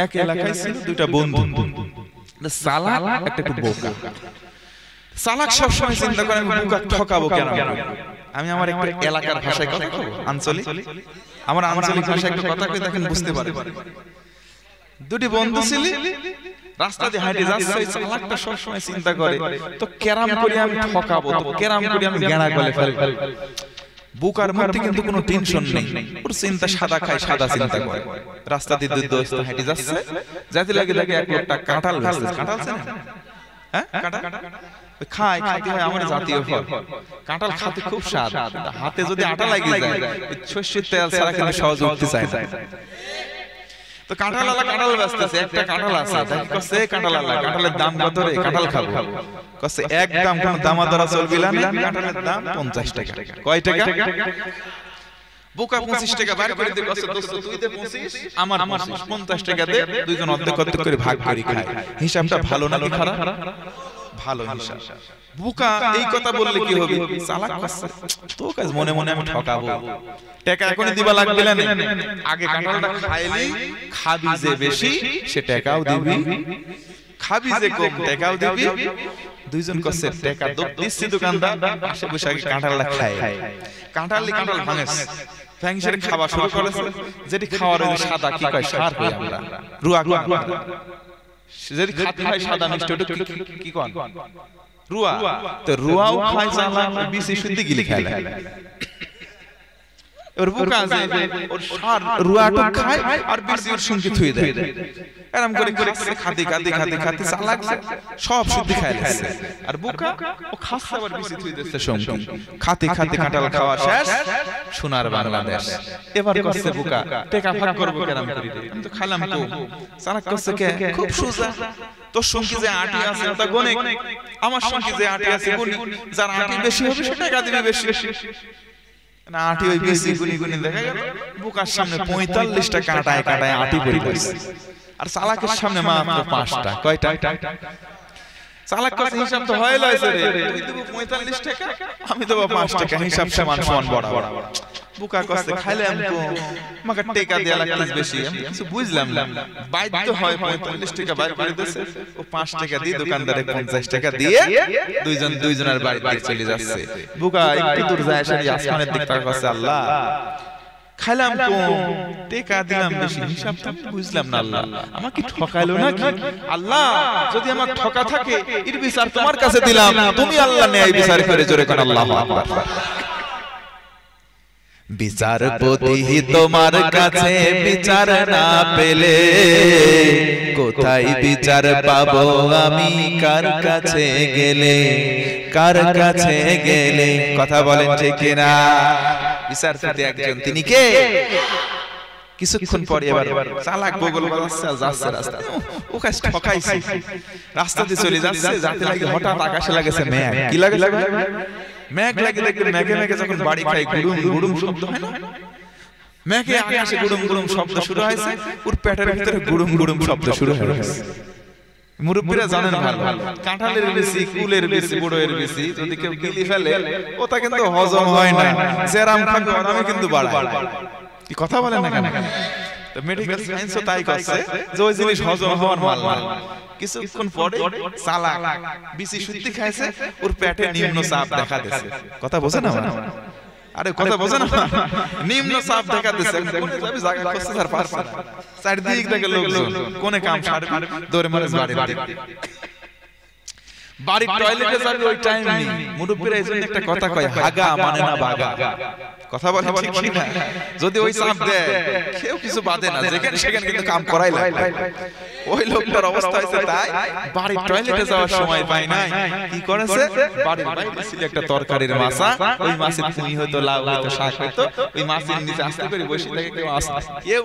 এক এলাকায় ছিল দুইটা বন্ধু, চালাক একটা একটু বোকা। চালাক সবসময় চিন্তা করে আমি বোকা ঠকাবো কেন। আমি আমার একটা এলাকার ভাষায় কথা বলবো, আঞ্চলিক, আমার আঞ্চলিক ভাষায় একটা কথা কই দেখেন বুঝতে পারবেন। দুটি বন্ধু ছিল, রাস্তা দিয়ে হাঁটে যাচ্ছে, চালাকটা সবসময় চিন্তা করে তো কেরাম করে আমি ঠকাবো, তো কেরাম করে আমি গেঁড়া গলে ফেলবো। বুকার মধ্যে কিন্তু কোনো টেনশন নেই, ওর চিন্তা সাদা খায়, সাদা চিন্তা করে। রাস্তা দিয়ে দুই দোস্ত হেঁটে যাচ্ছে, যাতে লাগে দেখে এক লোকটা কাঁঠাল বেচছে। কাঁঠাল আছে না? হ্যাঁ, কাঁঠাল খায়, খাইতে হয় আমার জাতীয় ফল। কাঁঠাল খেতে খুব স্বাদ, হাতে যদি আটা লাগে যায় শস্যের তেল ছাড়া কিন্তু সহজে উঠতে চায় না। তো কাঁঠালওয়ালা কাঁঠাল বেচতেছে, একটা কাঁঠাল আছে, তাই কইছে কাঁঠালওয়ালা, কাঁঠালের দাম কত রে? কাঁঠাল খাবো। কইছে একদম কোনো দামাদরা চলবি না, কাঁঠালের দাম 50 টাকা। কয় টাকা? বোকা 25 টাকা বাইর করে দিয়ে কইছে দোস্ত তুই দে 25, আমার 50 টাকা দে, দুইজন অর্ধেক অর্ধেক করে ভাগ করে খাই। হিসাবটা ভালো নাকি খারাপ? ভালো হিসাব। বোকা এই কথা বললে কি হবে? চালাক কইছে তো কাজ মনে মনে আমি ঠকাবো, টাকা এখনই দিবা লাগবে না, আগে কাঁঠালটা খাইলি, খাবি যে বেশি সে টাকাও দিবি, খাবি যে কম টাকাও দিবি। দুইজন কইছে টাকা দিচ্ছি দোকানদার, পাশে বসে আগে কাঁঠালটা খায়। কাঁঠাল ভাঙেছে, ফ্যাংসের খাওয়া শুরু করেছে। যেটি খাওয়ার ওই সাদা কি কয় সার কই আমরা, রুয়া যেটি খাতে হয় সাদা মিষ্টি, ওটা কি কোন রুয়া। তো রুয়াও খায় চালা, বিসি শুদ্ধি গিলি খায়। এর বুকা আছে ওর সার রুয়াটা খায় আর বিসি ওর সঙ্গে থুই দেয়। এরকম করে খাতে চালাক সব শুদ্ধি খায় লাগছে। আর বুকা ও খাচ্ছে আবার বিসি থুই দিচ্ছে সঙ্গে। খাতে কাঁঠাল খাওয়া শেষ, সোনার বাংলাদেশ। এবার কইছে বুকা টাকা ভাগ করব কেরাম করি, আমি তো খাইলাম তো। চালাক কইছে কে? খুব সোজা, তোর সঙ্গে যে আটি আছে ওটা গনে, আমার সঙ্গে যে আটি আছে গুনি, যার আটি বেশি হবে সে টাকা দিবে বেশি। না আটি ওই বেশি গুনি দেখা গেল বুকার সামনে 45 টাকা কাটায় আটি পড়ে গেছে, আর চালাকের সামনে মাত্র 5টা। কয়টা? চালাক কাছে হিসাব তো হয় লইছে রে, তুই দেব 45 টাকা, আমি দেব 5 টাকা, হিসাব সমান বরাবর। বুকা কষ্ট খাইলে আমি তো আমাকে টাকা দেয়া লাগতেছে বেশি, আমি কিছু বুঝলাম না, বাধ্য হয় 45 টাকা বাইর করে দিয়েছে, ও 5 টাকা দিয়ে দোকানদারে 50 টাকা দিয়ে দুইজনের বাড়িতে চলে যাচ্ছে। বুকা একটু দূর যায়, সেই আসমানের দিকে তাকাচ্ছে, আল্লাহ খাইলাম কম, টাকা দিলাম বেশি, হিসাবটা বুঝলাম না, আল্লাহ আমাকে ঠকাইলো নাকি? আল্লাহ যদি আমার ঠকা থাকে এর বিচার তোমার কাছে দিলাম, তুমি আল্লাহ ন্যায় বিচার করে জোরে কোন আল্লাহু আকবার। বিচারপতি তোমার কাছে বিচার না পেলে কোথায় বিচার পাবো আমি, কার কাছে গেলে, কার কাছে গেলে? কথা বলেন ঠিক কিনা? বিচারপতি একজন, তিনি কে? কিছুক্ষণ পরে এবার চালাক বগল যাচ্ছে রাস্তা, ও কাজ ঠকাইছে, রাস্তাতে চলে যাচ্ছে, যাতে লাগে হঠাৎ আকাশে লাগেছে মেঘ। কি লাগে? মেঘ লাগে, দেখবেন মেঘে যখন বাড়ি খায় গুড়ুম শব্দ হয় না, মেঘে আকাশে গুড়ুম শব্দ শুরু হয়েছে, ওর পেটের ভিতরে গুড়ুম শব্দ শুরু হয়েছে। মুরব্বীরা জানেন ভালো, কাঁঠালের বেশি, কুলের বেশি, বড়ের বেশি যদি কেউ গিলি ফেলে ওটা কিন্তু হজম হয় না, জেরাম খাবে আরামে কিন্তু বাড়ায়। কি কথা বলেন না কেন? তো মেডিকেল সায়েন্সও তাই করছে যে ওই জিনিস হজম হওয়ার মাল না। কিছুক্ষণ পরে চালাক বিসি শুদ্ধি খাইছে, ওর পেটে নিম্ন চাপ দেখা দিয়েছে। কথা বোঝেন না? আরে কথা বোঝেন না? নিম্ন চাপ দেখা দিয়েছে, কোনে যাবে জায়গা খুঁজছে আর পারছে না, চারদিক থেকে লোকজন, কোনে কাম সারবে, দৌড়ে মারে বাড়ির টয়লেটে যাবে, ওই টাইম নেই। মুরব্বীরা এইজন্য একটা কথা কয়, হাগা মানে না বাগা। কথা বলে ঠিক না? যদি ওই চাপ দেয় কেউ কিছু বাদে না, যেখানে সেখানে কিন্তু কাম করাই লাগে। ওই লোকটার অবস্থা হয়েছে তাই, বাড়ির টয়লেটে যাওয়ার সময় পায় নাই, কি করেছে, বাড়ির বাইরে ছিল একটা তরকারির মাছা, ওই মাছের পুঁই হয়তো, লাউ হয়তো, শাক হয়তো, ওই মাছের নিচে আস্তে করে বসে থাকে, কেউ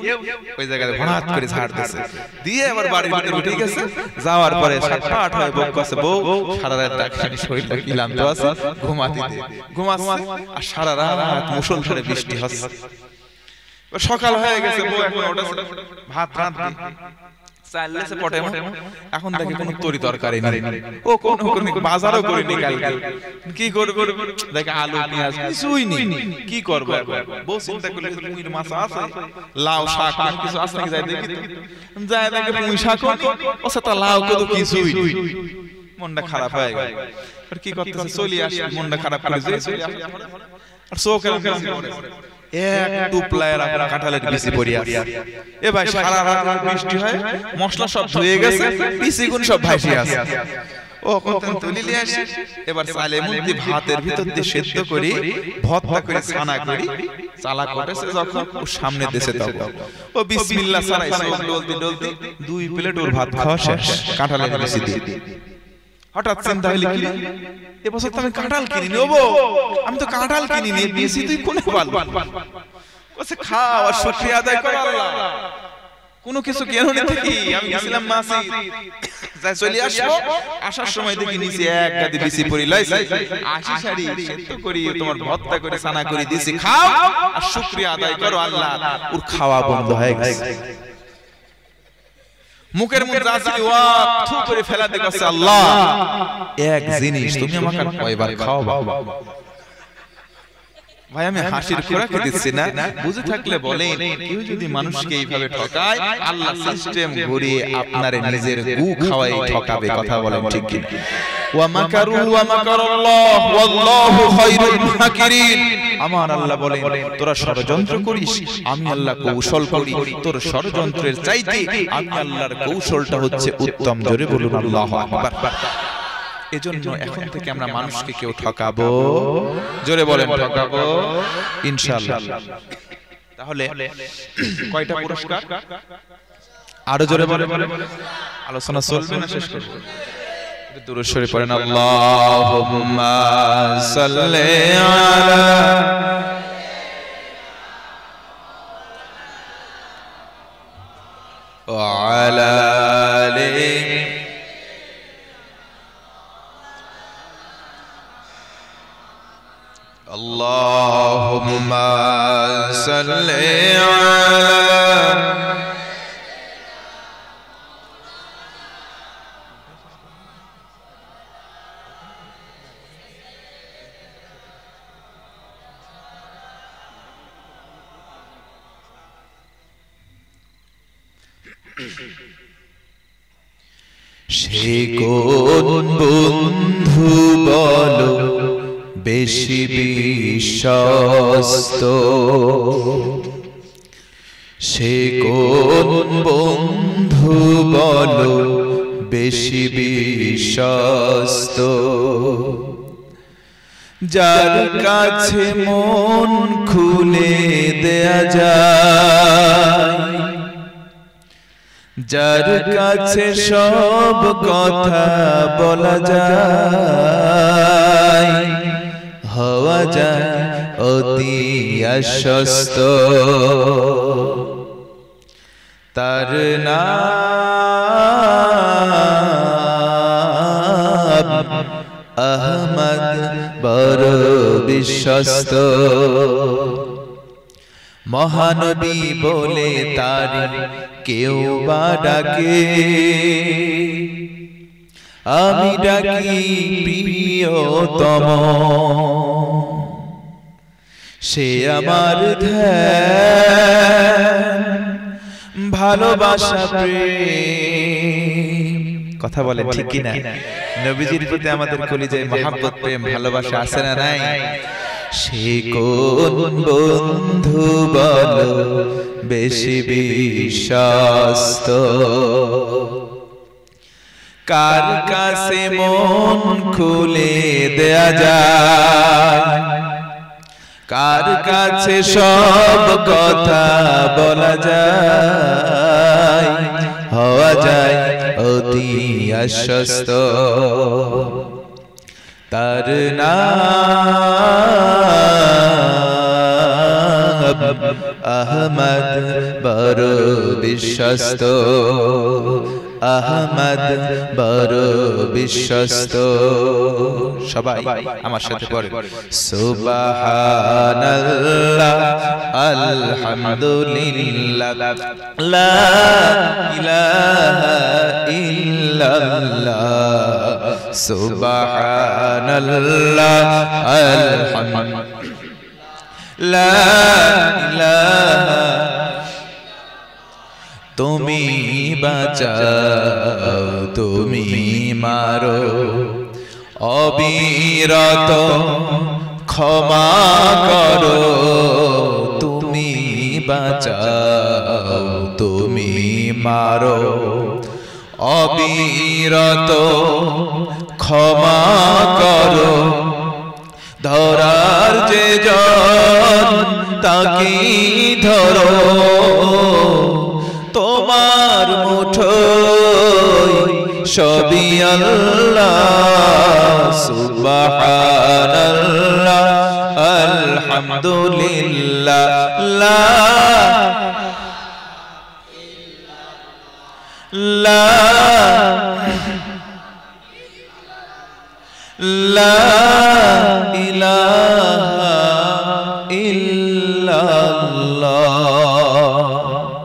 ওই জায়গায় হঠাৎ করে ঝাড় দিয়েছে, দিয়ে আবার বাড়ির ভিতরে উঠে গেছে। যাওয়ার পরে 7-8 হয় বউ কাছে, বউ সারা রাত ডাক্তারি শরীরটা ক্লান্ত আছে, ঘুমাচ্ছে, আর সারা রাত মুষলধারে বৃষ্টি হচ্ছে। সকাল হয়ে গেছে, বউ এখন ওঠেছে, ভাত রাঁধবে, চাইলেছে পটে এখন দেখে কোনো তরি তরকারি নেই, ও কোন বাজারও করিনি কালকে, কি করব দেখে আলু পেঁয়াজ কিছুই নেই, কি করব এখন? বউ চিন্তা করলে মুইর মাছ আছে, লাউ শাক কিছু আছে নাকি, যাই দেখি তো, যাই দেখে মুই শাক ও সাথে লাউ কত কিছুই নেই, মনটা খারাপ হয়ে গেল। আর কি করতেছে, চলে আসি, মনটা খারাপ করে যে চলে আসি, আর চোখের এক টুপলায় রাখা কাঁঠালের বিচি পড়ে আছে। এ ভাই সারা রাত বৃষ্টি হয়, মশলা সব ধুয়ে গেছে, বিচিগুন সব ভাসি আছে। ও কোন তুলি নিয়ে আসি, এবার চালে মুন্দি ভাতের ভিতর দিয়ে সেদ্ধ করি, ভর্তা করে ছানা করি, চালা কটেছে যখন ও সামনে দেশে তখন ও বিসমিল্লাহ ছাড়াইছে, ডলতে ডলতে 2 প্লেট ওর ভাত খাওয়া শেষ কাঁঠালের বিচি দিয়ে। হঠাৎ চিন্তা হইল, কি এবছর তো আমি কাঁঠাল কিনিনি, ওবো আমি তো কাঁঠাল কিনিনি, বিচি তুই কোনে পারলি? ওসে খাও আর শুকরিয়া আদায় কর আল্লাহ, কোনো কিছু কেন নি থেকে আমি গেছিলাম মাসি, যাই চলে আসবো, আসার সময় দেখি নিচে এক গাদি বিচি পড়ি লাইছে, আসি শাড়ি সেদ্ধ করি, তোমার ভর্তা করে ছানা করে দিছি, খাও আর শুকরিয়া আদায় করো আল্লাহ। ওর খাওয়া বন্ধ হয়ে গেছে, মুখের মধ্যে আসলে ওয়া থু করে ফেলা দেখছে, আল্লাহ এক জিনিস তুমি আমাকে কয়বার খাওয়াবা? ভাই আমি হাসির খোরাক দিচ্ছি না, বুঝে থাকলে বলেন, কেউ যদি মানুষকে এইভাবে ঠকায়, আল্লাহ সিস্টেম ঘুরিয়ে আপনারে নিজের গু খাওয়াই ঠকাবে। কথা বলেন ঠিক কি? ওয়া মাকারু ওয়া মাকারাল্লাহ ওয়াল্লাহু খায়রুল মাকিরিন। আমার আল্লাহ বলেন, তোরা ষড়যন্ত্র করিস, আমি আল্লাহ কৌশল করি, তোর ষড়যন্ত্রের চাইতে আমি আল্লাহর কৌশলটা হচ্ছে উত্তম। জোরে বলুন আল্লাহু আকবার। এজন্য এখন থেকে আমরা মানুষকে কেউ ঠকাবো, জোরে বলেন ঠকাবো ইনশাআল্লাহ। তাহলে কয়টা পুরস্কার? আরো জোরে বলেন, আলোচনা চলবে না শেষ করব? দুরূদ শরীফ পড়েন, আল্লাহুম্মা সাল্লি আলা ওয়া আলা আলি Allahumma salli ala সে কোন বন্ধু বলো বেশি বিশ্বস্ত, সে কোন বন্ধু বলো বেশি বিশ্বস্ত, যার কাছে মন খুলে দেয়া যায়, যার কাছে সব কথা বলা যায়, হওয়া যায় অতি আশ্বস্ত, তার নাম আহমদ বড় বিশ্বস্ত। মহানবী বলে তার কেউ বা ডাকে, আমি ডাকি প্রিয়তম, সে আমার ধ্যান ভালোবাসা প্রেম। কথা বলে ঠিক কিনা? নবীজির প্রতি আমাদের কলিজায় মহব্বত প্রেম ভালোবাসা আছে না নাই? সে কোন বন্ধু বলো বেশি বিশ্বস্ত, কার কাছে মন খুলে দেয়া যায়, কার কাছে সব কথা বলা যায়, হওয়া যায় অতি আশ্বস্ত, তার নাম আহমদ বড় বিশ্বস্ত, আহমদ বড় বিশ্বস্ত। সবাই আমার সাথে পড়ে, সুবহানাল্লাহ আলহামদুলিল্লাহ লা ইলাহা সুবহানাল্লাহ আলহামদুলিল্লাহ লা ইলাহা তুমি বাঁচাও তুমি মারো অবিরত ক্ষমা করো তুমি বাঁচাও তুমি মারো অবিরত ক্ষমা করো ধরার যে জন তাকে ধরো তোমার মুঠোয় সবই আল্লাহ সুবহানাল্লাহ আলহামদুলিল্লাহ লা ইলাহা ইল্লাল্লাহ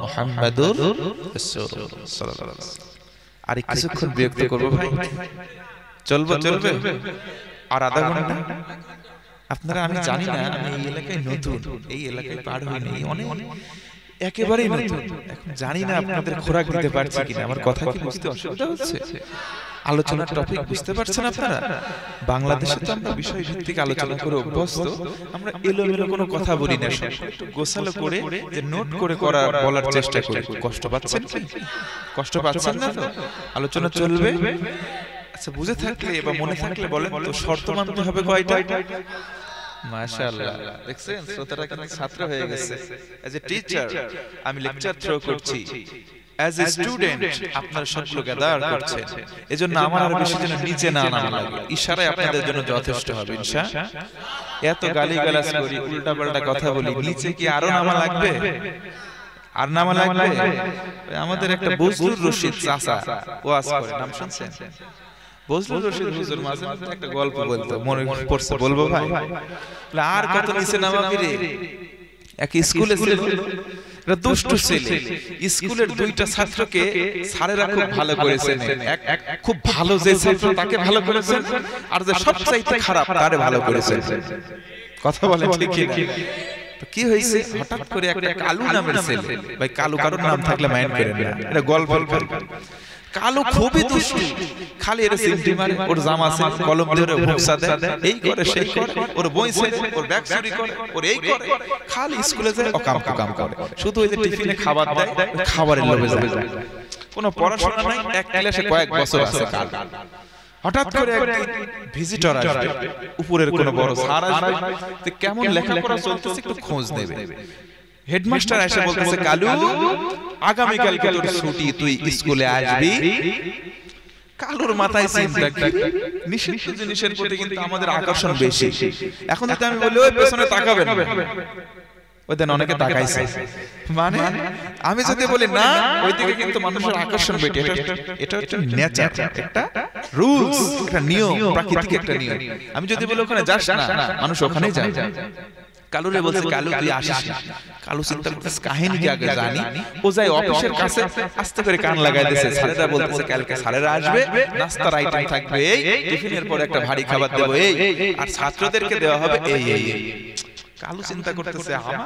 মুহাম্মাদুর রাসূলুল্লাহ সাল্লাল্লাহু আলাইহি ওয়াসাল্লাম। আর কিছুক্ষণ বিরক্ত করব ভাই, চলবে আর আধা ঘন্টা। আপনারা, আমি জানি না, আমি এই এলাকায় নতুন, এই এলাকায় পার হইনি, অনেক একেবারেই নতুন, এখন জানি না আপনাদের খোরাক দিতে পারছি কিনা। আমার কথা কি বুঝতে অসুবিধা হচ্ছে? আলোচনার টপিক বুঝতে পারছেন আপনারা? বাংলাদেশে তো আমরা বিষয় ভিত্তিক আলোচনা করে অভ্যস্ত, আমরা এলোমেলো কোনো কথা বলি না, একটু গোছালো করে যে নোট করে বলার চেষ্টা করি। কষ্ট পাচ্ছেন কি? কষ্ট পাচ্ছেন না তো? আলোচনা চলবে। আচ্ছা, বুঝে থাকলে বা মনে থাকলে বলেন তো, শর্ত মানতে হবে কয়টা? মাশাআল্লাহ, দেখছেন শ্রোতারা কিন্তু ছাত্র হয়ে গেছে। এজ এ টিচার আমি লেকচার থ্রো করছি, এজ এ স্টুডেন্ট আপনারা সবগুলো গ্যাদার করছেন, এজন্য আমার আর বেশি যেন নিচে না নামা লাগে, ইশারায় আপনাদের জন্য যথেষ্ট হবে ইনশাআল্লাহ। এত গালিগালাজ করি, উল্টাপাল্টা কথা বলি, নিচে কি আরো নামা লাগবে? আর নামা লাগবে? আমাদের একটা বজলুর রশিদ চাচা ওয়াজ করে, নাম শুনছেন? বজলুর রশিদ হুজুর মাঝে মাঝে একটা গল্প বলতো, মনে পড়ছে, বলবো ভাই? আর কত নিচে নামাবি রে? এক স্কুলে ছিল একটা দুষ্টু ছেলে, স্কুলের দুইটা ছাত্রকে স্যারেরা খুব ভালো করেছেন। এক খুব ভালো যে ছাত্র তাকে ভালো করেছেন, আর যে সবচাইতে খারাপ তারে ভালো করেছেন। কথা বলে ঠিক কি না? কি হয়েছে, হঠাৎ করে একটা কালু নামের ছেলে, ভাই কালু কারোর নাম থাকলে মাইন্ড করেন না, এটা গল্প। কালু খুবই দুষ্টু, খালি এর সিমটি মারে, ওর জামা আছে কলম ধরে ভুকসা দেয়, এই করে সেই করে, ওর বই ছেড়ে ওর ব্যাগ চুরি করে, ওর এই করে, খালি স্কুলে যায় অকাম কুকাম করে, শুধু ওই যে টিফিনে খাবার দেয়, খাবারের লোভে যায়, কোনো পড়াশোনা নাই। এক ক্লাসে কয়েক বছর আছে কাল। হঠাৎ করে একদিন ভিজিটর আসবে, উপরের কোন বড় স্যার আসবে, তো কেমন লেখাপড়া চলতেছে একটু খোঁজ নেবে। হেডমাস্টার এসে বলতেছে, কালু আগামী কালকে তোর ছুটি, তুই স্কুলে আসবি। কালুর মাথায় চিন্তা, কি নিষিদ্ধ জিনিসের প্রতি কিন্তু আমাদের আকর্ষণ বেশি। এখন যদি আমি বলি ওই পেছনে তাকাবেন, ওই দেন অনেকে তাকাইছে, মানে আমি যদি বলি না ওইদিকে, কিন্তু মানুষের আকর্ষণ বেশি। এটা হচ্ছে নেচার, একটা রুলস, একটা নিয়ম, প্রাকৃতিক একটা নিয়ম। আমি যদি বলি ওখানে যাস না, মানুষ ওখানেই যায়। কালুরে বলছে, কালু তুই আসিস না। কালু চিন্তা করতেছে কাহিনী কি আগে জানি। ও যায় অফিসের কাছে, আস্তে করে কান লাগাই দিয়েছে। স্যারেরা বলতেছে কালকে স্যারেরা আসবে, নাস্তার আইটেম থাকবে এই, টিফিনের পরে একটা ভারী খাবার দেবো এই, আর ছাত্রদেরকে দেওয়া হবে এই এই এই। কালু চিন্তা করতেছে, আমার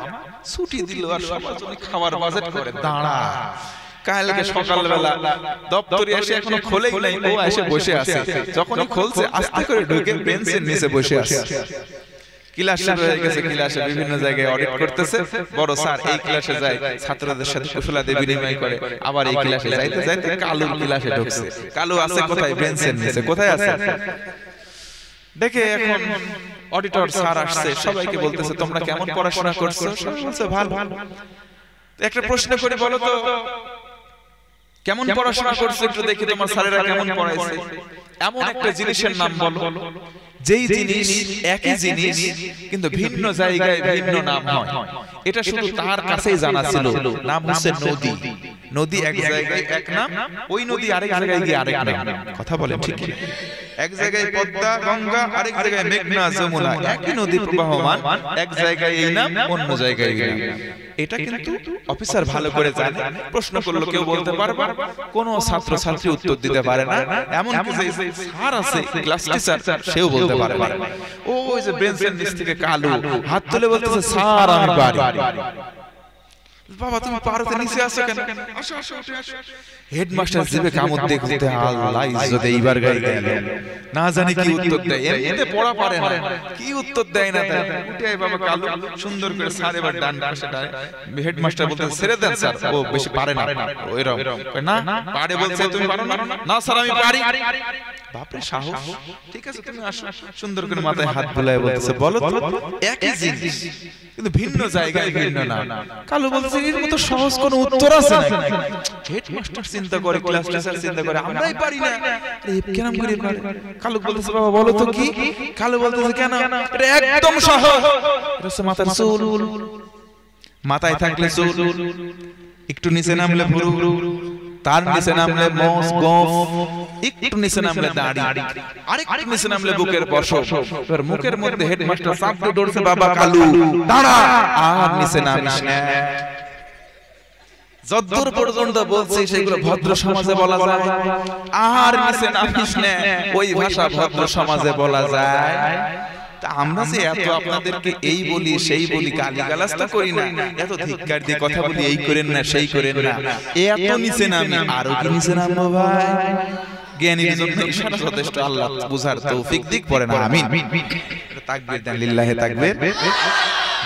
ছুটি দিল আর সবার জন্য খাবার বাজেট করে, দাঁড়া কালকে সকালবেলা দপ্তরে এসে এখনো খোলেই নাই, ও এসে বসে আছে। যখনই খুলছে আস্তে করে ঢুকে বেঞ্চের নিচে বসে আছে। ক্লাস শুরু হয়ে গেছে, ক্লাসে বিভিন্ন জায়গায় অডিট করতেছে। বড় স্যার এই ক্লাসে যায়, ছাত্রদের সাথে কুশলাদি বিনিময় করে, আবার এই ক্লাসে যাইতে যাইতে কালুর ক্লাসে ঢুকছে। কালু আছে কোথায়? বেঞ্চের নিচে। কোথায় আছে দেখে এখন অডিটর স্যার আসছে, সবাইকে বলতেছে তোমরা কেমন পড়াশোনা করছো? সবাই বলছে ভালো। একটা প্রশ্ন করে বলো তো, কেমন পড়াশোনা করছো একটু দেখি, তোমার স্যারেরা কেমন পড়াইছে। এমন একটা জিনিসের নাম বলো যেই জিনিস একই জিনিস কিন্তু ভিন্ন জায়গায় ভিন্ন নাম হয়, এটা শুধু তার কাছেই জানা ছিল। নাম হচ্ছে নদী। নদী এক জায়গায় এক নাম, ওই নদী আরেক জায়গায় গিয়ে আরেক নাম। কথা বলেন ঠিক কি? এক জায়গায় পদ্মা গঙ্গা, আরেক জায়গায় মেঘনা যমুনা, একই নদী প্রবাহমান, এক জায়গায় এই নাম, অন্য জায়গায় এই নাম। এটা কিন্তু অফিসার ভালো করে জানে। প্রশ্ন করলো কেউ বলতে পারবে, কোন ছাত্র ছাত্রী উত্তর দিতে পারে না। এমন কি যে স্যার আছে ক্লাস টিচার, সেও বলতে পারে না। ওই যে বেঞ্চের নিচ থেকে কালু হাত তুলে বলতেছে, স্যার আমি পারি। বাবা তুমি পারতে নিচে আসো কেন? আসো আসো উঠে আসো। হেডমাস্টার জিবে কামড় দেখতে আল্লাহ ইজ্জত এইবার গায়ে গেল, না জানি কি উত্তর দেয়। এমনিতে পড়া পারে না, কি উত্তর দেয় না তাই। উঠে বাবা কালু সুন্দর করে স্যার এবার ডান পাশে ডানে। হেডমাস্টার বলতে ছেড়ে দেন স্যার, ও বেশি পারে না। ওইরকম না পারে বলছে, তুমি পারো না? না স্যার আমি পারি। বাপরে সাহস, ঠিক আছে তুমি আসো। সুন্দর করে মাথায় হাত বুলায় বলতেছে, বলো তো একই জিনিস কিন্তু ভিন্ন জায়গায় ভিন্ন নাম। কালু বলছে, এর মতো সহজ কোন উত্তর আছে নাকি? হেডমাস্টার চিন্তা করে, ক্লাস টিচার চিন্তা করে, আমরাই পারি না, কেন করে পারে? কালু বলতেছে, বাবা বলো তো কি? কালু বলতেছে, কেন? এটা একদম সহজ। এটা হচ্ছে মাথার চুল। মাথায় থাকলে চুল, একটু নিচে নামলে ভুরু, তার নিচে নামলে মোষ গোঁফ, একটু নিচে নামলে দাড়ি, আরেকটু নিচে নামলে বুকের পশম। এবার মুখের মধ্যে হেডমাস্টার চাপতে ধরছে, বাবা কালু দাঁড়া, আর নিচে নামিস না। যতদূর পর্যন্ত বলছে সেগুলো ভদ্র সমাজে বলা যায়, আর নিচে নামিস না ওই ভাষা ভদ্র সমাজে বলা যায়। আমরা যে এত আপনাদেরকে এই বলি সেই বলি, গালিগালাজ তো করি না, এত ধিক্কার দিয়ে কথা বলি, এই করেন না সেই করেন না, এত নিচে নামি আরো কি নিচে নামবো ভাই? জ্ঞানীর জন্য ইশারা যথেষ্ট, আল্লাহ বুঝার তৌফিক দিক। পড়ে না আমিন। তাকবীর দেন, লিল্লাহে তাকবীর।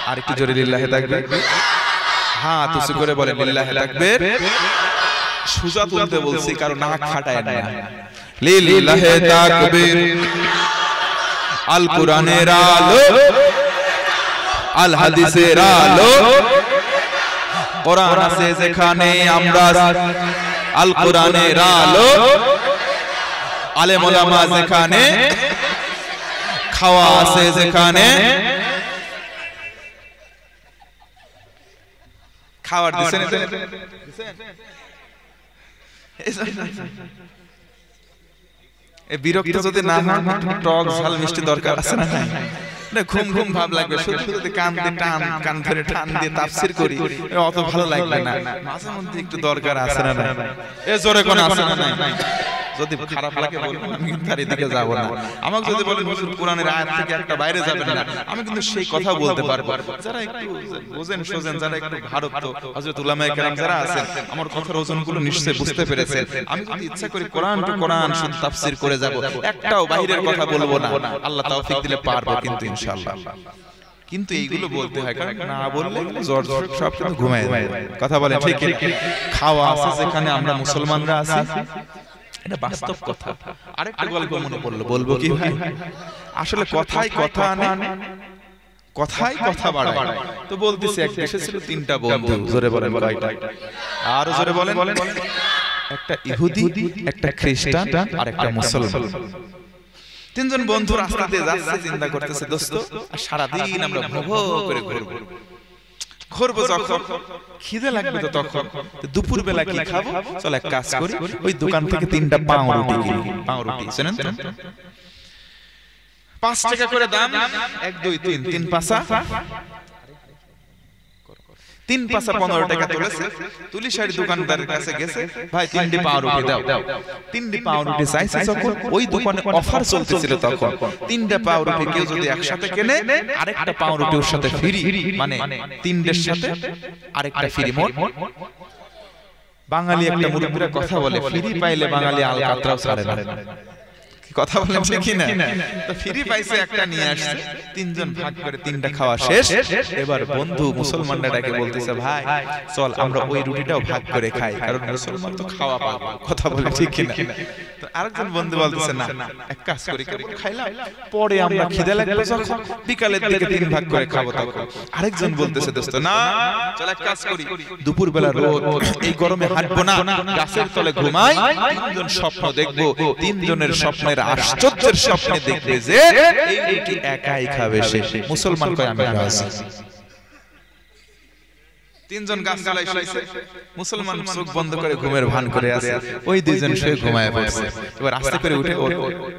আর একটু জোরে লিল্লাহে তাকবীর। হ্যাঁ তুসি করে বলেন লিল্লাহে তাকবীর। সুজা তুলতে বলছি কারণ নাক ফাটায় না। লিল্লাহে তাকবীর। আল কোরআনের আলো, আল হাদিসের আলো, কোরআন আছে যেখানে আমরা আল কোরআনের আলো, আলেম ওলামা যেখানে, খাওয়া আছে যেখানে, খাওয়ার দিছেন বিরক্ত যদি না হয়, টক ঝাল মিষ্টি দরকার আছে না? ঘুম ঘুম ভাব লাগবে, শুধু শুধু কান দিয়ে টান, কান ধরে টান দিয়ে তাফসীর করি, অত ভালো লাগবে না। মাঝে মধ্যে একটু দরকার আছে না? এ জোরে কোন আছে না? নাই। যদি খারাপ লাগে বলবেন, আমি কিন্তু তার এদিকে যাব না। আমাকে যদি বলেন হুজুর কোরআনের আয়াত থেকে একটা বাইরে যাবেন না, আমি কিন্তু সেই কথা বলতে পারবো। যারা একটু বোঝেন সোজেন, যারা একটু ভারত হযরত উলামায়ে কেরাম যারা আছেন, আমার কথার ওজনগুলো নিশ্চয়ই বুঝতে পেরেছেন। আমি যদি ইচ্ছা করি কোরআন টু কোরআন শুধু তাফসীর করে যাব, একটাও বাইরের কথা বলবো না। আল্লাহ তৌফিক দিলে পারবো কিন্তু ইনশাআল্লাহ। কিন্তু এইগুলো বলতে হয়, কারণ না বললে জ্বর সব কিছু ঘুমায় যায়। কথা বলেন ঠিক কি? খাওয়া আছে যেখানে আমরা মুসলমানরা আছি, এটা বাস্তব কথা। আরেকটা গল্প মনে পড়লো, বলবো কি ভাই? আসলে কথাই কথা আনে, কথাই কথা বাড়ায়। তো বলতেছি, এক দেশে ছিল তিনটা বন্ধু। জোরে বলেন কয়টা? আরো জোরে বলেন। একটা ইহুদি, একটা খ্রিস্টান, আর একটা মুসলমান। তিনজন বন্ধু রাস্তা দিয়ে যাচ্ছে, চিন্তা করতেছে, দোস্ত সারাদিন আমরা ভো করে ঘুরবো, যখন খিদে লাগবে তো তখন দুপুর বেলা কি খাবো, চল এক কাজ করি, ওই দোকান থেকে তিনটা পাউরুটি কিনি। পাউরুটি জানেন তো, 5 টাকা করে দাম, 1 2 3, 3 পাঁচা 3 পাঁচা 15 টাকা তুলেছে। তুলিশাড়ি দোকানদারের কাছে গেছে, ভাই 3টি পাউরুটি দাও। 3টি পাউরুটি চাইছে যখন, ওই দোকানে অফার চলতেছিল তখন 3টা পাউরুটি কেউ যদি একসাথে কেনে, আরেকটা পাউরুটি ওর সাথে ফ্রি, মানে 3টের সাথে আরেকটা ফ্রি। মোট বাঙালি একটা মুরব্বিরা কথা বলে, ফ্রি পাইলে বাঙালি আলকাতরাও ছাড়ে না। কথা বলেন ঠিক কি না? তো ফ্রি পাইছে একটা নিয়ে আসছে, তিনজন ভাগ করে 3টা খাওয়া শেষ। এবার বন্ধু মুসলমানরা ডাকে বলতেছে, ভাই চল আমরা ওই রুটিটাও ভাগ করে খাই, কারণ মুসলমান তো খাওয়া পাবে। কথা বলেন ঠিক কি না? তো আরেকজন বন্ধু বলতেছে, না এক কাজ করি, খাইলাম, পরে আমরা খিদে লাগবে যখন বিকালের দিকে 3 ভাগ করে খাবো তখন। আরেকজন বলতেছে, দোস্ত না চল এক কাজ করি, দুপুর বেলা রোদ, এই গরমে হাঁটবো না, গাছের তলে ঘুমাই, 3জন স্বপ্ন দেখবো, 3 জনের স্বপ্নের স্বপ্নের আশ্চর্যের স্বপ্নে দেখবে যে এই রুটি একাই খাবে সে। মুসলমান কয় আমি রাজি। তিনজন গাছ তলায় শুয়েছে, মুসলমান চোখ বন্ধ করে ঘুমের ভান করে আছে, ওই দুইজন শুয়ে ঘুমায় পড়ছে। এবার আস্তে করে উঠে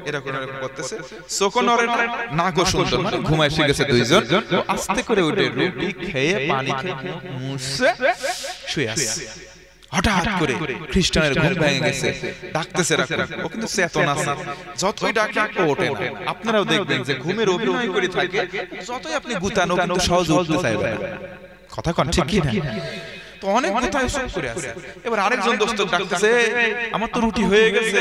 এরকম করতেছে, চোখ নড়ে না, নাকও সুন্দর, মানে ঘুমায় শুয়ে গেছে দুইজন। আস্তে করে উঠে রুটি খেয়ে পানি খেয়ে মুছে শুয়ে আছে। হঠাৎ করে খ্রিস্টানের ঘুম ভেঙে গেছে, ডাকতেছে ও কিন্তু চেতন আছে, যতই ডাকে ও ওঠে না। আপনারাও দেখবেন যে ঘুমের অভিনয় করে থাকে, যতই আপনি গুতানো কিন্তু সহজে উঠতে চাইবে না। কথা কোন ঠিক কি না? তো অনেক কথাই সব করে আছে। এবার আরেকজন দোস্ত ডাকতেছে, আমার তো রুটি হয়ে গেছে।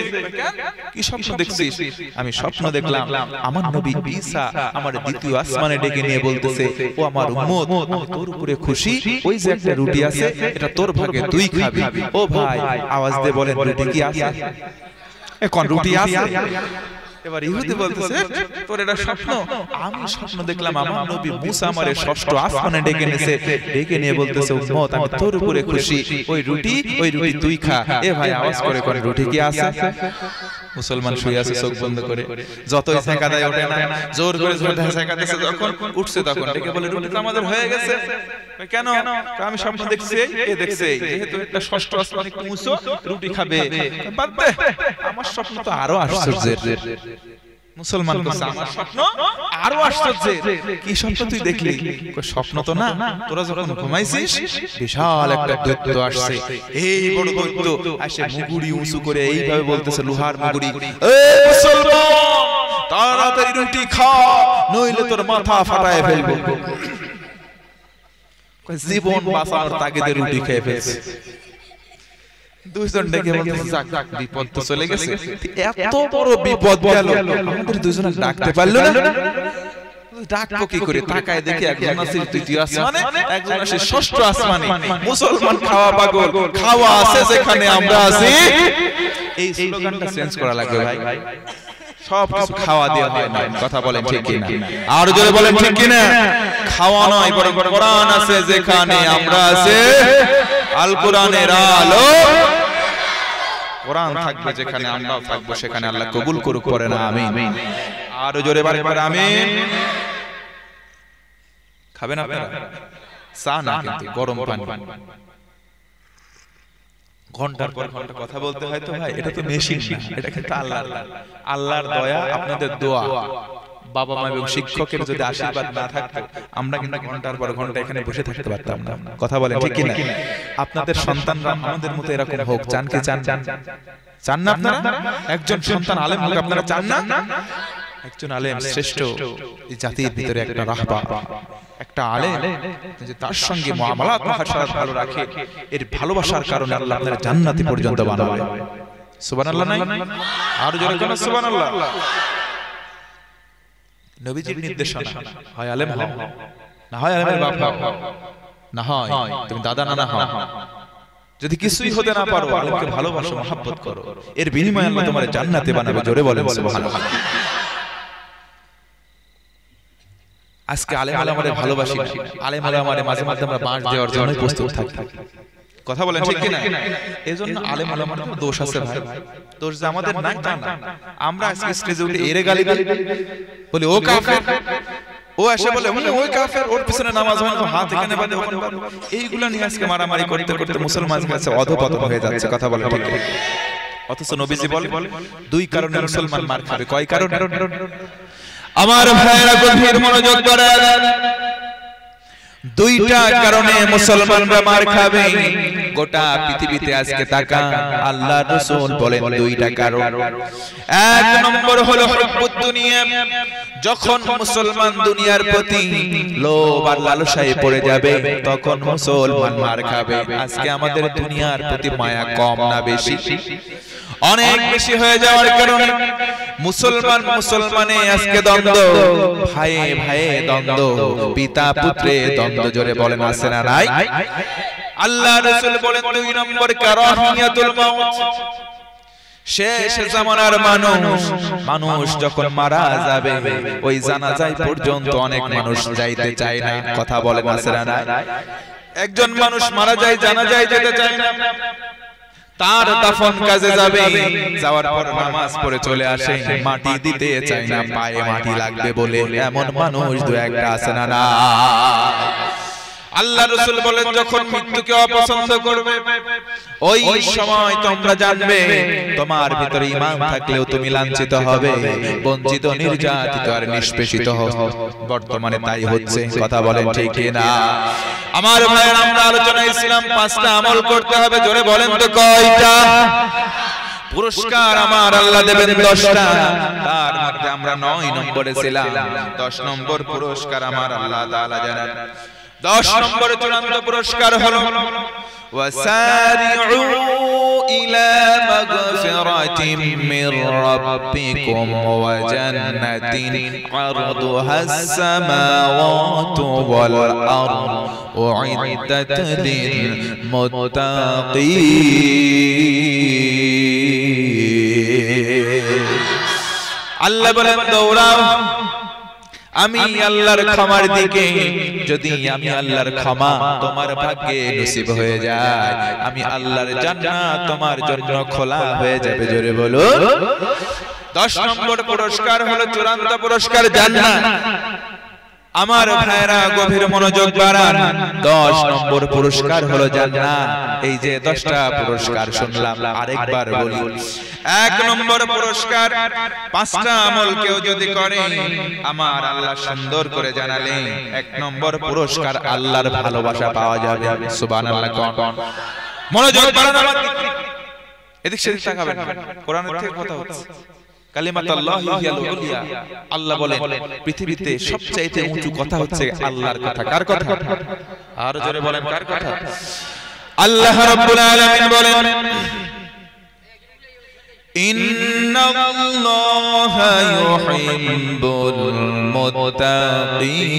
কি স্বপ্ন দেখছিস? আমি স্বপ্ন দেখলাম আমার নবী ঈসা আমার দ্বিতীয় আসমানে ডেকে নিয়ে বলতেছে, ও আমার উম্মত, আমি তোর উপরে খুশি, ওই যে একটা রুটি আছে এটা তোর ভাগে তুই খাবি। ও ভাই আওয়াজ দিয়ে বলেন রুটি কি আছে? কোন রুটি আছে? এবার ইহুদি বলতেছে, তোর এটা স্বপ্ন? আমি স্বপ্ন দেখলাম আমার নবী মুসা আমারে ষষ্ঠ আসমানে ডেকে নিয়েছে, ডেকে নিয়ে বলতেছে, উম্মত আমি তোর উপরে খুশি, ওই রুটি তুই খা। এ ভাই আওয়াজ করে কোন রুটি কি আছে? মুসলমান শুয়ে আছে চোখ বন্ধ করে, যতই ছেঁকা দেয় ওঠে না, জোর করে ছেঁকা দিচ্ছে, যখন উঠছে তখন ডেকে বলে রুটি তো আমাদের হয়ে গেছে। কেন? আমি স্বপ্ন দেখছি, এ দেখছে, যেহেতু একটা ষষ্ঠ আসমান একটু উঁচু, রুটি খাবে। বাদ দে, আমার স্বপ্ন তো আরো আশ্চর্যের। মুসলমান বলছে, আমার স্বপ্ন আরো আশ্চর্যের। কি স্বপ্ন তুই দেখলি? স্বপ্ন তো না, তোরা যখন ঘুমাইছিস বিশাল একটা দৈত্য আসছে, এই বড় দৈত্য আসে মুগুরি উঁচু করে এইভাবে বলতেছে, লোহার মুগুরি, এ মুসলমান তাড়াতাড়ি রুটি খা, নইলে তোর মাথা ফাটায় ফেলবো। জীবন বাঁচানোর তাগিদে রুটি খেয়ে ফেলছে। দুইজন ডেকে বলতেছে, যাক বিপদ তো চলে গেছে। এত বড় বিপদ গেল, আমাদের দুইজন ডাকতে পারলো না। ডাকবো কি করে? তাকায় দেখে একজন আছে তৃতীয় আসমানে, একজন আছে ষষ্ঠ আসমানে। মুসলমান খাওয়া পাগল, খাওয়া আছে যেখানে আমরা আছি। এই স্লোগানটা চেঞ্জ করা লাগবে ভাই। সব কিছু খাওয়া দেওয়া হয় না, কথা বলেন ঠিক কিনা? আর জোরে বলেন ঠিক কিনা? খাওয়া নয়, বরং কোরআন আছে যেখানে আমরা আছি, আল কোরআনের আলো। কোরআন থাকবে যেখানে আমরাও থাকবো, সেখানে আল্লাহ কবুল করুক, পড়ে না আমিন। আর জোরে বারবার আমিন। খাবেন আপনারা? চা না কিন্তু গরম পানি। ঘন্টার পর ঘন্টা কথা বলতে হয় তো ভাই, এটা তো মেশিন না, এটা কিন্তু আল্লাহর দয়া, আপনাদের দোয়া। বাবা মা এবং শিক্ষকের যদি আশীর্বাদ না থাকতো আমরা কিন্তু ঘন্টার পর ঘন্টা এখানে বসে থাকতে পারতাম না। কথা বলেন ঠিক কিনা? আপনাদের সন্তানরা আমাদের মতো এরকম হোক, চান কি চান? চান না আপনারা? একজন সন্তান আলেম হোক আপনারা চান না? একজন আলেম শ্রেষ্ঠ এই জাতির ভিতরে একটা রাহবার, একটা আলেম যে তার সঙ্গে মুআমালাত মুআশারাত ভালো রাখে, এর ভালোবাসার কারণে আল্লাহ আপনাদের জান্নাতি পর্যন্ত বানাবে। সুবহানাল্লাহ নাই? আর জোরে বলেন সুবহানাল্লাহ। নবীজির নির্দেশনা, হয় আলেম হও, না হয় আলেমের বাপ হও, না হয় তুমি দাদা নানা হও। যদি কিছুই হতে না পারো, আলেমকে ভালোবাসো, মহব্বত করো, এর বিনিময়ে আল্লাহ তোমার জান্নাতে বানাবে। জোরে বলেন সুবহানাল্লাহ। আজকে আলেম আমাদের ভালোবাসি, আলেম আমাদের মাঝে মাঝে আমরা বাঁশ দেওয়ার জন্য প্রস্তুত থাকি। কথা বলেন ঠিক কিনা? এজন্য আলেম আমাদের দোষ আছে ভাই, দোষ যে আমাদের নাই তা না। আমরা আজকে স্টেজে উঠে এরে গালি বলি, ও কাফের, ও এসে বলে ওই কাফের, ওর পিছনে নামাজ হয় না, হাত এখানে বাঁধে, এইগুলা নিয়ে আজকে মারামারি করতে করতে মুসলমানদের কাছে অধপতন হয়ে যাচ্ছে। কথা বলেন ঠিক কিনা? অথচ নবীজি বলে দুই কারণে মুসলমান মার খাবে। কয় কারণে? আমার ভাইরা গভীর মনোযোগ করেন। দুইটা কারণে মুসলমানরা মার খাবে। গোটা পৃথিবীতে আজকে তাকান, আল্লাহর রাসূল বলেন দুইটা কারণ। এক নম্বর হলো হুব্বুদ দুনিয়া। যখন মুসলমান দুনিয়ার প্রতি লোভ আর লালসায় পড়ে যাবে, তখন মুসলমান মার খাবে। আজকে আমাদের দুনিয়ার প্রতি মায়া কম না বেশি? অনেক বেশি হয়ে যাওয়ার কারণে মুসলমানে আজকে দ্বন্দ্ব, ভাইয়ে ভাইয়ে দ্বন্দ্ব, পিতা পুত্রে দ্বন্দ্ব। জোরে বলেন আছে না নাই? আল্লাহ রাসূল বলেন দুই নম্বর কারাহিয়াতুল মাউত। শেষ জামানার মানুষ যখন মারা যাবে, ওই জানাজায় পর্যন্ত অনেক মানুষ যাইতে চায় না। কথা বলেন আছে না নাই? একজন মানুষ মারা যায়, জানাজায় যেতে চায় না। তার দাফন কাজে যাবে, যাওয়ার পর নামাজ পড়ে চলে আসে, মাটি দিতে চায় না, পায়ে মাটি লাগবে বলে এমন মানুষ দু একটা আছে না? না, আল্লাহ রাসূল বলেন যখন মৃত্যুকে অপছন্দ করবে ওই সময় তোমরা জানবে তোমার ভিতরে ঈমান থাকলেও তুমি লাঞ্ছিত হবে, বঞ্চিত, নির্যাতিত আর নিষ্পেষিত হবে। বর্তমানে তাই হচ্ছে, কথা বলেন ঠিক কি না? আমার ভাইয়ের, আমরা আলোচনা ইসলাম 5টা আমল করতে হবে, জোরে বলেন তো কয়টা? পুরস্কার আমার আল্লাহ দেবেন 10টা, তার মধ্যে আমরা 9 নম্বরে ছিলাম। 10 নম্বর পুরস্কার আমার আল্লাহ তাআলা জানেন। 10 নম্বরে চূড়ান্ত পুরস্কার হলো ওয়াসারিউ ইলা মাগফিরাতিন মির রাব্বিকুম ওয়া জান্নাতিন আরদুহাস সামাওয়াতু ওয়াল আরদ উইদ্দাত লিল মুত্তাকিন। আল্লাহ বলেন দৌড়াও আমি আল্লাহর ক্ষমার দিকে। যদি আমি আল্লাহর ক্ষমা তোমার ভাগ্যে নসিব হয়ে যায়, আমি আল্লাহর জান্নাত তোমার জন্য খোলা হয়ে যাবে, জোরে বলো। 10 নম্বর পুরস্কার হলো চূড়ান্ত পুরস্কার জান্নাত। আমার ভাইরা গভীর মনোযোগ বাড়ান, 10 নম্বর পুরস্কার হলো জান্নাত। এই যে 10টা পুরস্কার শুনলাম, আরেকবার বলি। 1 নম্বর পুরস্কার 5টা আমল কেউ যদি করে, আমার আল্লাহ সুন্দর করে জানালেন 1 নম্বর পুরস্কার আল্লাহর ভালোবাসা পাওয়া যাবে। সুবহানাল্লাহ। কোন মনোযোগ বাড়ান, আমার এদিক সেদিক তাকাবেন, কোরআনের থেকে কথা হচ্ছে। কালিমাতুল্লাহি হিয়াল উলিয়া, আল্লাহ বলেন পৃথিবীতে সবচাইতে উঁচু কথা হচ্ছে আল্লাহর কথা। কার কথা? আর জোরে বলেন, কার কথা? আল্লাহ রাব্বুল আলামিন বলেন ইন্নাল্লাহা ইউহিব্বুল মুত্তাকিন।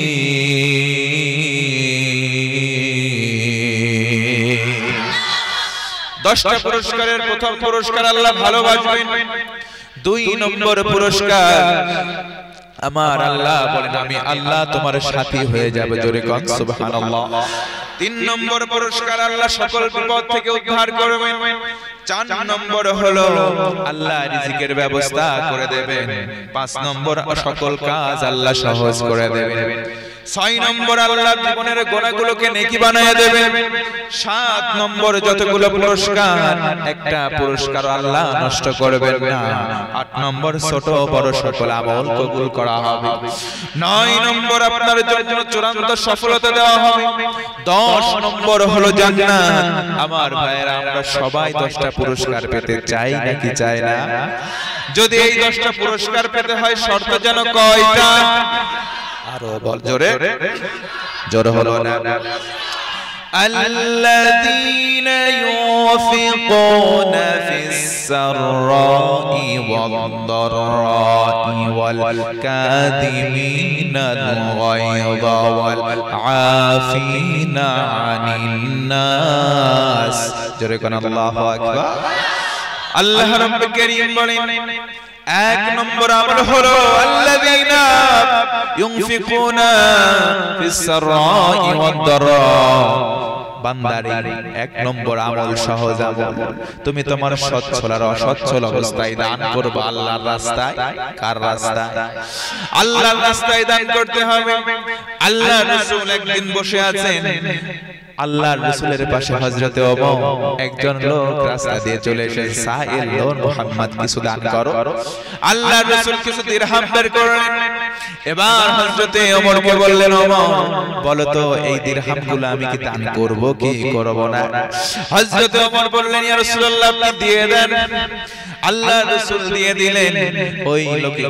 10টা পুরস্কারের প্রথম পুরস্কার আল্লাহ ভালোবাসবেন। 2 নম্বর পুরস্কার আমার আল্লাহ বলেন আমি আল্লাহ তোমার সাথী হয়ে যাব, জোরে কোন সুবহানাল্লাহ। 3 নম্বর পুরস্কার আল্লাহ সকল বিপদ থেকে উদ্ধার করবেন। 4 নম্বর হলো আল্লাহ রিজিকের ব্যবস্থা করে দেবেন। 5 নম্বর সকল কাজ আল্লাহ সহজ করে দেবেন। 6 নম্বর আল্লাহ জীবনের গুনাহগুলোকে নেকি বানিয়ে দেবেন। 7 নম্বর যতগুলো পুরস্কার, একটা পুরস্কার আল্লাহ নষ্ট করবেন না। 8 নম্বর ছোট বড় সকল আমল কবুল করা হবে। 9 নম্বর আপনার জন্য চূড়ান্ত সফলতা দেওয়া হবে। 10 নম্বর হলো জান্নাত। আমার ভাইয়েরা, আমরা সবাই 10টা পুরস্কার পেতে চাই নাকি চাই না? যদি এই 10টা পুরস্কার পেতে হয় শর্ত যেন কয়টা? আরো বল, জোরে জোরে হলো না। الذين ينفقون في السراء والضراء والكاظمين الغيظ والعافين عن الناس। জোরে কোন আল্লাহু আকবার। আল্লাহ রাব্বুল কারীম বলেন 1 নম্বর আমল হলো আল্লাযীনা ইউনফিকুনা ফিস সারাই ওয়াদ দারা। বান্দারে 1 নম্বর আমল সহজ আমল, তুমি তোমার সচ্ছল আর অসচ্ছল অবস্থায় দান করবে আল্লাহর রাস্তায়। কার রাস্তায়? আল্লাহর রাস্তায় দান করতে হবে। আল্লাহর রাসূল একদিন বসে আছেন, আল্লাহর রাসূলের পাশে হযরতে ওমর, একজন লোক রাস্তা দিয়ে চলে এসে সাইল লোন মুহাম্মদ কিছু দান করো। আল্লাহর রাসূল কিছু দিরহাম বের করলেন। এবার হযরতে ওমরকে বললেন, ওমর বলো তো এই দিরহামগুলো আমি কি দান করব কি করব না? হযরতে ওমর বললেন, ইয়া রাসূলুল্লাহ আপনি দিয়ে দেন। আল্লাহর রাসূল দিয়ে দিলেন। ওই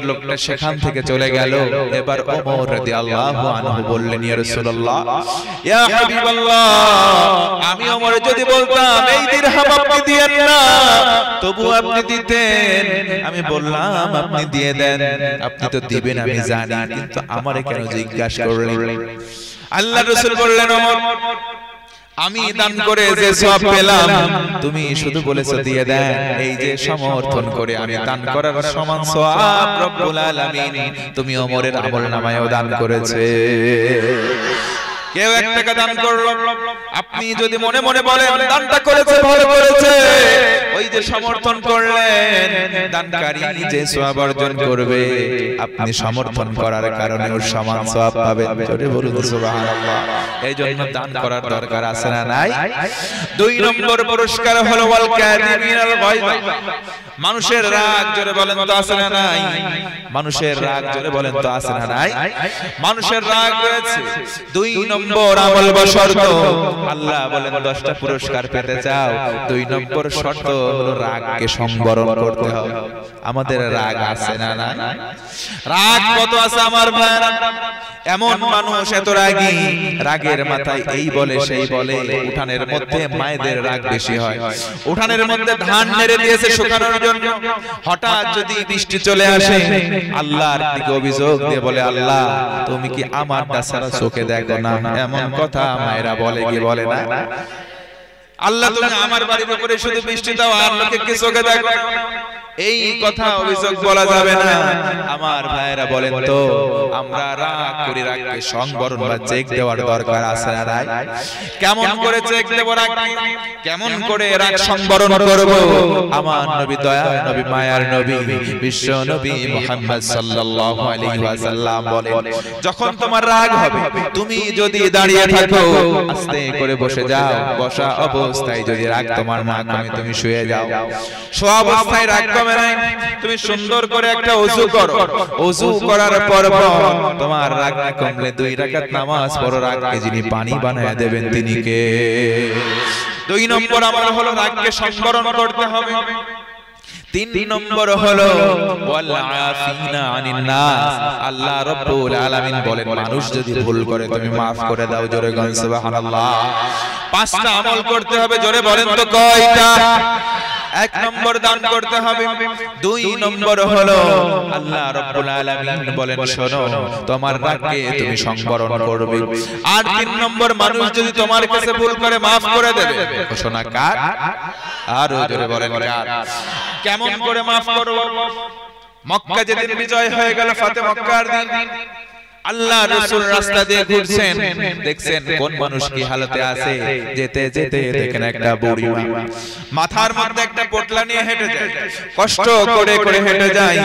লোকটা সেখান থেকে চলে গেল। এবার ওমর রাদিয়াল্লাহু আনহু বললেন, ইয়া রাসূলুল্লাহ, ইয়া হাবিবাল্লাহ, আমি ওমর যদি বলতাম এই দিরহাম আপনি দিয়েন না, তবু আপনি দিতেন। আমি বললাম আপনি দিয়ে দেন, আপনি তো দিবেন আমি জানি, কিন্তু আমারে কেন জিজ্ঞাসা করলেন? আল্লাহর রাসূল বললেন, ওমর আমি দান করে যে সওয়াব পেলাম, তুমি শুধু বলেছো দিয়ে দেন, এই যে সমর্থন করে আমি দান করার সমান সওয়াব রব্বুল আলামিন তুমি ওমরের আমলনামায়ও দান করেছে। কেউ 1 টাকা দান করলো, আপনি যদি মনে মনে বলেন দানটা করেছে ভালো করেছে, ওই যে সমর্থন করলেন, দানকারী যে সওয়াব অর্জন করবে আপনি সমর্থন করার কারণে ওর সমান সওয়াব পাবেন। জোরে বলুন সুবহানাল্লাহ। এই জন্য দান করার দরকার আছে না নাই? 2 নম্বর পুরস্কার হলো ওয়াল কাযিমিনাল গায়য, মানুষের রাগ, জোরে বলেন তো আছে না নাই? মানুষের রাগ, জোরে বলেন তো আছে না নাই? মানুষের রাগ রয়েছে। 2 নম্বর আমল বা শর্ত, আল্লাহ বলেন 10টা পুরস্কার পেতে চাও, 2 নম্বর শর্ত হলো রাগকে সংবরণ করতে হবে। আমাদের রাগ আছে না নাই? রাগ কত আছে আমার ভাইরা? এমন মানুষ এত রাগী, রাগের মাথায় এই বলে সেই বলে। উঠানের মধ্যে মায়েদের রাগ বেশি হয়, উঠানের মধ্যে ধান নেড়ে দিয়েছে শুকানোর জন্য, হঠাৎ যদি বৃষ্টি চলে আসে আল্লাহর দিকে অভিযোগ দিয়ে বলে, আল্লাহ তুমি কি আমার দাসারা চোখে দেখো না? এমন কথা মায়েরা বলে কি বলে না? আল্লাহ তুমি আমার বাড়ির উপরে শুধু বৃষ্টি দাও আর লোকে কি চোখে দেখো? এই কথা অভিযোগ বলা যাবে না। আমার ভাইরা বলেন তো, আমরা রাগ করি, রাগকে সংবরণ বা চেক দেওয়ার দরকার আছে না নাই? কেমন করে চেক দেব রাগ? কেমন করে রাগ সংবরণ করব? আমার নবী, দয়ার নবী, মায়ার নবী, বিশ্ব নবী মুহাম্মদ সাল্লাল্লাহু আলাইহি ওয়াসাল্লাম বলেন, যখন তোমার রাগ হবে তুমি যদি দাঁড়িয়ে থাকো আস্তে করে বসে যাও, বসা অবস্থায় যদি রাগ তোমার না কমে তুমি শুয়ে যাও, শোয়া অবস্থায় রাগ কমে নাই, তুমি সুন্দর করে একটা ওযু করো, ওযু করার পর তোমার রাগ না কমলে 2 রাকাত নামাজ পড়ো, রাগকে যিনি পানি বানায় দেবেন তিনি কে? 2 নম্বর আমল হলো রাগকে সংবরণ করতে হবে। 3 নম্বর হলো ওয়াল আফিনা আনিন নাস, আল্লাহ রাব্বুল আলামিন বলেন মানুষ যদি ভুল করে তুমি maaf করে দাও। জোরে বলেন সুবহানাল্লাহ। 5টা আমল করতে হবে, জোরে বলেন তো কয়টা? 1 নম্বর দান করতে হবে, 2 নম্বর হলো আল্লাহ রাব্বুল আলামিন বলেন শোনো তোমার রাগকে তুমি সংবরণ করবে, আর 3 নম্বর মানুষ যদি তোমার কাছে ভুল করে maaf করে দেবে। ঘোষণা কার? আর জোরে বলেন কার? কেমন করে maaf করব? মক্কা যেদিন বিজয় হয়ে গেল, ফাতে মক্কার দিন, আল্লাহ রাসূল রাস্তা দিয়ে ঘুরছেন, দেখছেন কোন মানুষ কি হালতে আছে। যেতে যেতে দেখেন একটা বুড়ি মাথার মধ্যে একটা পোটলা নিয়ে হেঁটে যায়, কষ্ট করে করে হেঁটে যায়।